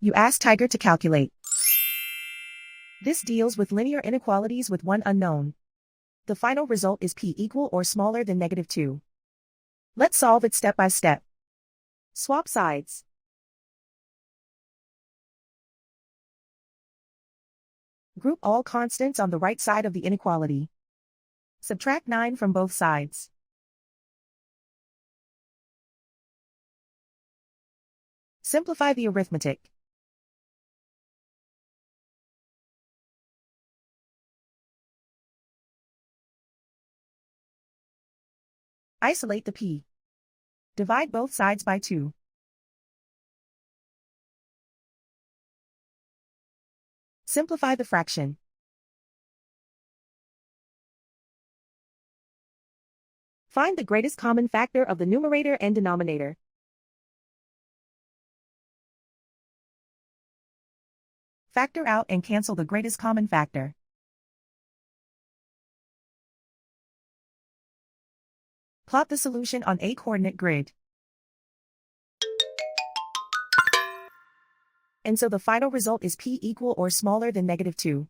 You ask Tiger to calculate. This deals with linear inequalities with one unknown. The final result is p equal or smaller than -2. Let's solve it step by step. Swap sides. Group all constants on the right side of the inequality. Subtract 9 from both sides. Simplify the arithmetic. Isolate the p. Divide both sides by 2. Simplify the fraction. Find the greatest common factor of the numerator and denominator. Factor out and cancel the greatest common factor. Plot the solution on a coordinate grid. And so the final result is p equal or smaller than -2.